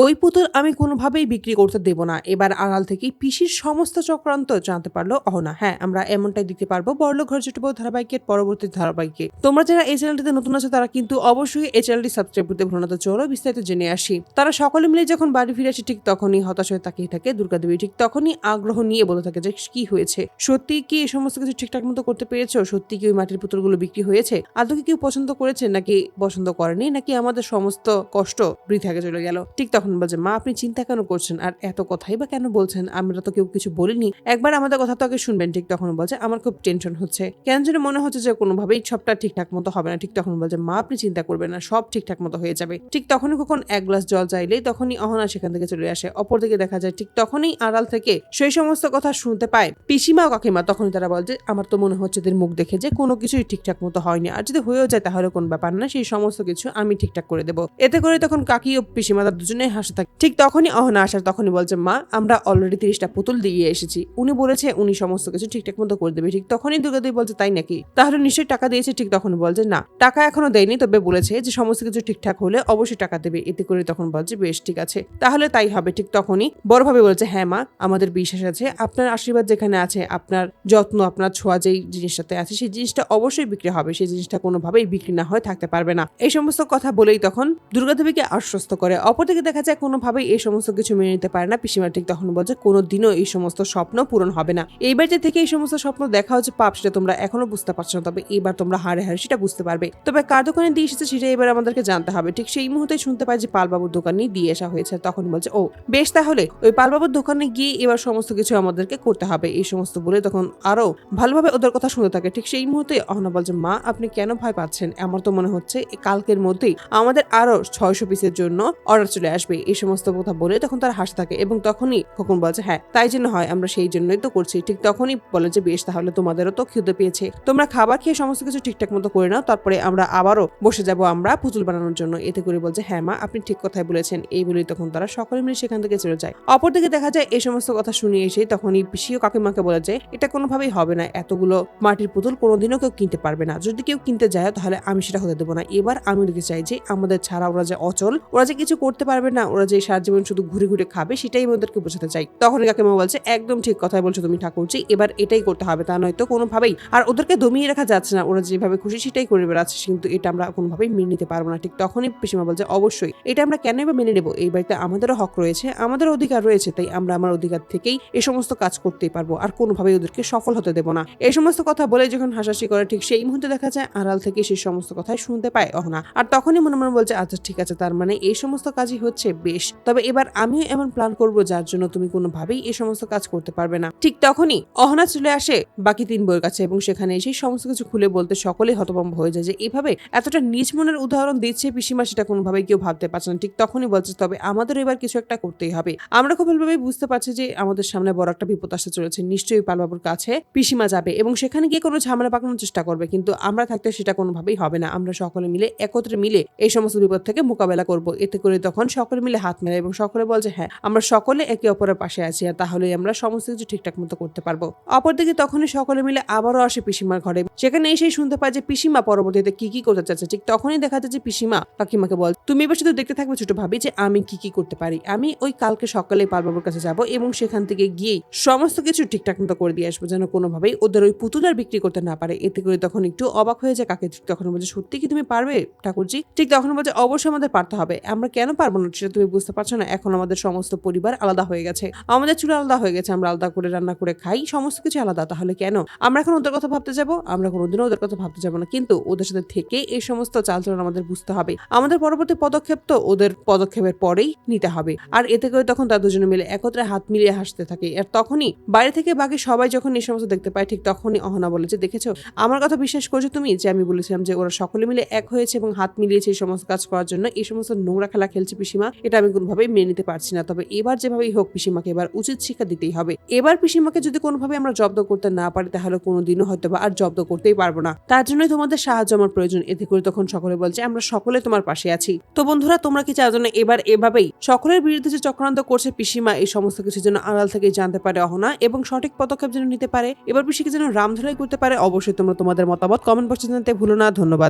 ওই পুতুল আমি কোনোভাবেই বিক্রি করতে দেব না। এবার আড়াল থেকে পিসির সমস্ত চক্রান্ত জানতে পারলো অহনা। হ্যাঁ, আমরা এমনটাই দিতে পারবো বড়লোক ঘর ছোট বউ ধারাবাহিকের পরবর্তী ধারাবাহিকে। তোমরা যারা এই চ্যানেলটিতে নতুন আছো তারা কিন্তু অবশ্যই এই চ্যানেলটি সাবস্ক্রাইব করতে ভুলো না। তো চলো বিস্তারিত জেনে আসি। তারা সকলে মিলে যখন বাড়ি ফিরে আসে ঠিক তখনই হতাশ হয়ে তাকিয়ে থাকে দুর্গাদেবী। ঠিক তখনই আগ্রহ নিয়ে বলে থাকে যে কি হয়েছে, সত্যি কি এই সমস্ত কিছু ঠিকঠাক মতো করতে পেরেছো? সত্যি কি ওই মাটির পুতুলগুলো বিক্রি হয়েছে? আদৌ কি কেউ পছন্দ করেছে নাকি পছন্দ করেনি, নাকি আমাদের সমস্ত কষ্ট বৃথাকে চলে গেল? ঠিক তখন বলছে মা আপনি চিন্তা কেন করছেন আর এত কথাই বা কেন বলছেন? আমরা তো কেউ কিছু বলিনি, একবার আমাদের কথা তো আগে শুনবেন। ঠিক তখন বলছে আমার খুব টেনশন হচ্ছে, কেন যেন মনে হচ্ছে যে কোনোভাবেই সবটা ঠিকঠাক মতো হবে না। ঠিক তখন বলছে মা আপনি চিন্তা করবেন না, সব ঠিকঠাক মতো হয়ে যাবে। ঠিক তখনই কখন এক গ্লাস জল চাইলেই তখনই অহনা সেখান থেকে চলে আসে। অপরদিকে দেখা যায় ঠিক তখনই আড়াল থেকে সেই সমস্ত কথা শুনতে পায় পিসিমা ও কাকিমা। তখনই তারা বলে যে আমার তো মনে হচ্ছে এদের মুখ দেখে যে কোনো কিছুই ঠিকঠাক মতো হয়নি, আর যদি হয়েও যায় তাহলে কোনো ব্যাপার না, সেই সমস্ত কিছু আমি ঠিকঠাক করে দেবো। এতে করে তখন কাকি ও পিসিমা তার দুজনেই হাসতে থাকে। ঠিক তখনই অহনা আসার তখনই বলছে মা আমরা অলরেডি 30টা পুতুল দিয়ে এসেছি, উনি বলেছে উনি সমস্ত কিছু ঠিকঠাক মতো করে দেবে। ঠিক তখনই দুর্গাদেবী বলছে তাই নাকি, তাহলে নিশ্চয়ই টাকা দিয়েছে। ঠিক তখন বলছে না টাকা এখনো দেয়নি, তবে বলেছে যে সমস্ত কিছু ঠিকঠাক হলে অবশ্যই টাকা দেবে। এতে করে তখন বলছে বেশ ঠিক আছে তাহলে তাই হবে। ঠিক তখনই বড়ভাবে বলছে হ্যাঁ মা আমাদের বিশ্বাস আছে, আপনার আশীর্বাদ যেখানে আছে, আপনার যত্ন আপনার ছোঁয়া যেই জিনিসটাতে আছে সেই জিনিসটা অবশ্যই বিক্রি হবে, সেই জিনিসটা কোনোভাবেই বিক্রি না হয়ে থাকতে পারবে না। এই সমস্ত কথা বলেই তখন দুর্গাদেবীকে আশ্বস্ত করে। অপরদিকে দেখা যায় কোনোভাবেই এই সমস্ত কিছু মেনে নিতে পারে না পিসিমা। ঠিক তখন বলছে কোনোদিনও এই সমস্ত স্বপ্ন পূরণ হবে না। এই বাড়িতে থেকে এই সমস্ত স্বপ্ন দেখা হচ্ছে পাপ, সেটা তোমরা এখনো বুঝতে পারছো না, তবে এবার তোমরা হারে হারে সেটা বুঝতে পারবে। তবে কার দোকানে দিয়ে এসেছে সেটা এবার আমাদেরকে জানতে হবে। ঠিক সেই মুহূর্তে শুনতে পাই যে পালবাবুর দোকানে দিয়ে আসা হয়েছে। তখন বলছে ও বেশ তাহলে ওই পালবাবুর দোকানে গিয়ে এবার সমস্ত কিছু আমাদেরকে করতে হবে। এই সমস্ত বলে তখন আরো ভালোভাবে ওদের কথা শুনতে থাকে। ঠিক সেই মুহূর্তে অহনা বলছে মা আপনি কেন ভয় পাচ্ছেন? আমার তো মনে হচ্ছে কালকের মধ্যেই আমাদের আরো 600 পিসের জন্য অর্ডার চলে আসবে। এই সমস্ত কথা বলে তখন তারা হাসতে থাকে এবং তখনই খোকন বলছে হ্যাঁ তাই জন্য হয়, আমরা সেই জন্যই তো করছি। ঠিক তখনই বলে যে বেশ তাহলে তোমাদেরও তো খিদে পেয়েছে, তোমরা খাবার খেয়ে সমস্ত কিছু ঠিকঠাক মতো করে নাও, তারপরে আমরা আবারও বসে যাব আমরা পুতুল বানানোর জন্য। এতে করে বলছে হ্যাঁ মা আপনি ঠিক কথাই বলেছেন। এই বলেই তখন তারা সকলে মিলে সেখান থেকে চলে যায়। অপরদিকে দেখা যায় এই সমস্ত কথা শুনে এসে তখনই পিসি ও কাকিমাকে বলে যে এটা কোনোভাবেই হবে না, এতগুলো মাটির পুতুল কোনোদিনও কেউ কিনতে পারবে না, যদি কেউ কিনতে যায় তাহলে আমি সেটা হতে দেবো না। এবার আমি দেখতে চাই যে আমাদের ছাড়া ওরা যে অচল, ওরা যে কিছু করতে পারবে না, ওরা যে সারা জীবন শুধু ঘুরে ঘুরে খাবে সেটাই ওদেরকে বোঝাতে চাই। তখন কাকিমা বলছে একদম ঠিক কথাই বলছো তুমি ঠাকুরজি, এবার এটাই করতে হবে, তা নয়তো কোনোভাবেই আর ওদেরকে দমিয়ে রাখা যাচ্ছে না, ওরা যেভাবে খুশি সেটাই করে বেড়াচ্ছে, কিন্তু এটা আমরা কোনোভাবেই মেনে নিতে পারবো না। ঠিক তখনই পিসিমা বলছে অবশ্যই এটা আমরা কেনই বা মেনে নেবো, এই বাড়িতে আমাদেরও হক রয়েছে, আমাদের অধিকার রয়েছে, তাই আমরা আমার অধিকার থেকেই এই সমস্ত কাজ করতেই পারবো, আর কোনোভাবেই ওদেরকে সফল হতে দেবো না। এই সমস্ত কথা বলে যখন হাসাহাসি করে ঠিক সেই মুহূর্তে দেখা যায় আড়াল থেকে সেই সমস্ত কথাই শুনতে পায় অহনা। আর তখনই মনে মনে বলছে আচ্ছা ঠিক আছে তার মানে এই সমস্ত কাজই হচ্ছে, বেশ তবে এবার আমিও এমন প্ল্যান করবো যার জন্য তুমি কোনোভাবেই এই সমস্ত কাজ করতে পারবে না। ঠিক তখনই অহনা চলে আসে বাকি 3 বউয়ের কাছে এবং সেখানে এসে সমস্ত কিছু খুলে বলতে সকলেই হতভম্ব হয়ে যায় যে এভাবে এতটা নিজ মনের উদাহরণ দিচ্ছে পিসিমা, সেটা কোনোভাবেই কেউ ভাবতে পারছে না। ঠিক তখনই বলছে তবে আমাদের এবার কিছু একটা করতেই হবে, আমরা খুব ভালোভাবে বুঝতে পারছি যে আমাদের সামনে বড় একটা বিপদ আসতে চলেছে, নিশ্চয়ই পালবাবুর কাছে পিসিমা যাবে এবং সেখানে গিয়ে কোনো ঝামেলা পাকানোর চেষ্টা করবে, কিন্তু আমরা থাকতে সেটা কোনোভাবেই হবে না, আমরা সকলে মিলে একত্রে মিলে এই সমস্ত বিপদ থেকে মোকাবেলা করব। এতে করে তখন সকলে মিলে হাত মেলায় এবং সকলে বলছে হ্যাঁ আমরা সকলে একে অপরের পাশে আছি, আর তাহলেই আমরা সমস্ত কিছু ঠিকঠাক মতো করতে পারবো। অপরদিকে তখনই সকলে মিলে আবারও আসে পিসিমার ঘরে, সেখানে এসেই শুনতে পায় যে পিসিমা পরবর্তীতে কি কি করতে চাচ্ছে। ঠিক তখনই দেখা যায় যে পিসিমা কাকিমাকে বল তুমি এবার শুধু দেখতে থাকবে ছোট ভাবি যে আমি কি কি করতে পারি, আমি ওই কালকে সকালে পালবাবুর কাছে যাব এবং সেখান থেকে গিয়ে সমস্ত কিছু ঠিকঠাক মতো করে দিয়ে আসবো, যেন কোনোভাবেই ওদের ওই পুতুল আর বিক্রি করতে না পারে। এতে করে তখন একটু অবাক হয়ে যায় কাকে। তখন বলছে সত্যি কি তুমি পারবে ঠাকুরজি? ঠিক তখন বলছে অবশ্যই আমাদের পারতে হবে, আমরা কেন পারবো না সেটা তুমি বুঝতে পারছো না, এখন আমাদের সমস্ত পরিবার আলাদা হয়ে গেছে, আমাদের চুল আলাদা হয়ে গেছে, আমরা আলাদা করে রান্না করে খাই, সমস্ত কিছু আলাদা, তাহলে কেন আমরা এখন ওদের কথা ভাবতে যাবো? আমরা কোনোদিনও ওদের কথা ভাবতে যাবো না, কিন্তু ওদের সাথে থেকে এই সমস্ত চালচলন আমাদের বুঝতে হবে, আমাদের পরবর্তী পদক্ষেপ তো ওদের পদক্ষেপের পরেই নিতে হবে। আর এতে করে তখন তারা দুজনে মিলে একত্রে হাত মিলিয়ে হাসতে থাকে। আর তখনই বাইরে থেকে বাকি সবাই যখন এই সমস্ত দেখতে পায় ঠিক তখনই অহনা বলে যে দেখেছো আমার কথা বিশ্বাস করছো তুমি যে আমি বলেছিলাম যে ওরা সকলে মিলে এক হয়েছে এবং হাত মিলিয়েছে এই সমস্ত কাজ করার জন্য, এই সমস্ত নোংরা খেলা খেলছে পিসিমা, এটা আমি কোনোভাবেই মেনে নিতে পারছি না। তবে এবার যেভাবেই হোক পিসিমাকে এবার উচিত শিক্ষা দিতেই হবে। এবার পিসিমাকে যদি কোনোভাবে আমরা জব্দ করতে না পারি তাহলে কোনোদিনও হয়তো বা আর জব্দ করতেই পারবো না, তার জন্যই তোমাদের সাহায্য আমার প্রয়োজন। এতে করে তখন সকলে বলছে আমরা সকলে তোমার পাশে আছি। তো বন্ধুরা তোমরা কি চাও না এবার এভাবেই সকলের বিরুদ্ধে যে চক্রান্ত করছে পিসিমা এই সমস্ত কিছু যেন আড়াল থেকে জানতে পারে অহনা এবং সঠিক পদক্ষেপ যেন নিতে পারে, এবার পিসিকে যেন রামধলাই করতে পারে? অবশ্যই তোমরা তোমাদের মতামত কমেন্ট বক্সে জানাতে ভুলো না। ধন্যবাদ।